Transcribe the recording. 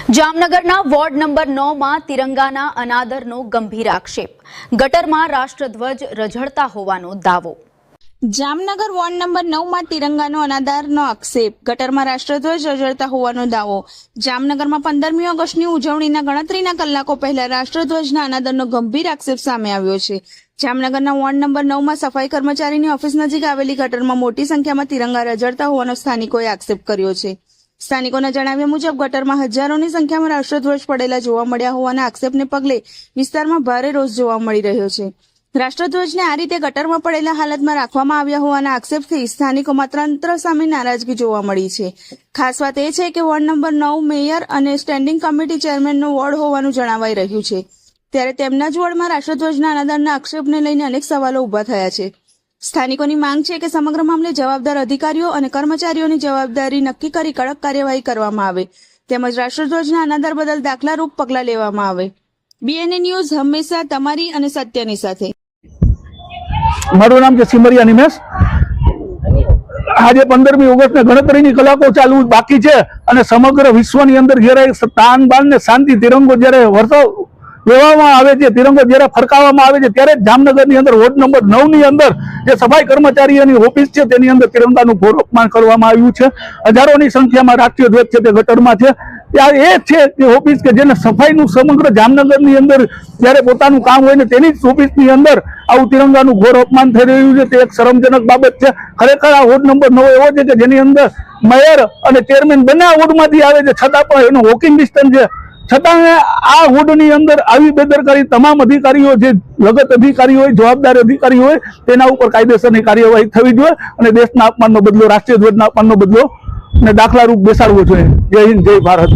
જામનગરના ward number 9 માં તિરંગાના અનાદરનો ગંભીર આક્ષેપ, ગટરમાં રાષ્ટ્રધ્વજ રઝળતા હોવાનો દાવો। જામનગર વોર્ડ નંબર 9 માં તિરંગાનો અનાદરનો આક્ષેપ, ગટરમાં રાષ્ટ્રધ્વજ રઝળતા હોવાનો દાવો। જામનગરમાં 15મી ઓગસ્ટની ઉજવણીના ગણતરીના કલાકો પહેલા રાષ્ટ્રધ્વજના અનાદરનો ગંભીર આક્ષેપ સામે આવ્યો છે। જામનગરના વોર્ડ નંબર 9 માં સફાઈ કર્મચારીની ઓફિસ નજીક આવેલી ગટરમાં મોટી સંખ્યામાં તિરંગા રઝળતા હોવાનો સ્થાનિકોએ આક્ષેપ કર્યો છે। સ્થાનિકોના જણાવ્યા મુજબ ગટરમાં હજારોની સંખ્યામાં રાષ્ટ્રધ્વજ પડેલા જોવા મળ્યા હોવાના આક્ષેપને પગલે વિસ્તારમાં ભારે રોષ જોવા મળી રહ્યો છે। રાષ્ટ્રધ્વજને આ રીતે ગટરમાં પડેલા હાલતમાં રાખવામાં આવ્યા હોવાના આક્ષેપથી સ્થાનિકોમાં તંત્ર સામે નારાજગી જોવા મળી છે। ખાસ વાત એ છે કે વોર્ડ નંબર 9 મેયર અને સ્ટેન્ડિંગ કમિટી ચેરમેનનો વોર્ડ હોવાનું જણાવાઈ રહ્યું છે, ત્યારે તેમના જ વોર્ડમાં રાષ્ટ્રધ્વજના અનાદરના આક્ષેપને લઈને અનેક સવાલો ઉભા થયા છે। સ્થાનિકોની માંગ છે કે સમગ્ર મામલે જવાબદાર અધિકારીઓ અને કર્મચારીઓની જવાબદારી નક્કી કરી કડક કાર્યવાહી કરવામાં આવે, તેમજ રાષ્ટ્રધ્વજના અનાદર બદલ દાખલારૂપ પગલાં લેવામાં આવે। BNA ન્યૂઝ હંમેશા તમારી અને સત્યની સાથે। મારું નામ છે સિમરિયા નિમેશ। આજે 15મી ઓગસ્ટને ગણતરીની કલાકો ચાલુ બાકી છે અને સમગ્ર વિશ્વની અંદર જ્યારે તાન બાન ને શાંતિ તિરંગો જ્યારે લેવામાં આવે છે, તિરંગો જ્યારે ફરકાવવામાં આવે છે, ત્યારે જામનગરની અંદર વોર્ડ નંબર 9 ની અંદર જે સફાઈ કર્મચારીઓની ઓફિસ છે તેની અંદર તિરંગાનું ઘોર અપમાન કરવામાં આવ્યું છે। હજારોની સંખ્યામાં રાષ્ટ્રીય ધ્વજ છે તે ગટરમાં છે। ત્યાં એ છે કે ઓફિસ કે જેને સફાઈનું સમગ્ર જામનગરની અંદર જ્યારે પોતાનું કામ હોય ને તેની જ ઓફિસની અંદર આવું તિરંગાનું ઘોર અપમાન થઈ રહ્યું છે, તે એક શરમજનક બાબત છે। ખરેખર આ વોર્ડ નંબર 9 એવો છે કે જેની અંદર મેયર અને ચેરમેન બંને આ વોર્ડમાંથી આવે છે, છતાં પણ એનું વોકિંગ ડિસ્ટન્સ છે, છતાં આ વોર્ડની અંદર આવી બેદરકારી તમામ અધિકારીઓ જે લગત અધિકારી હોય, જવાબદાર અધિકારી હોય, તેના ઉપર કાયદેસરની કાર્યવાહી થવી જોઈએ અને દેશના અપમાનનો બદલો, રાષ્ટ્રીય ધ્વજના અપમાનનો બદલો ને દાખલારૂપ બેસાડવો જોઈએ। જય હિન્દ, જય ભારત।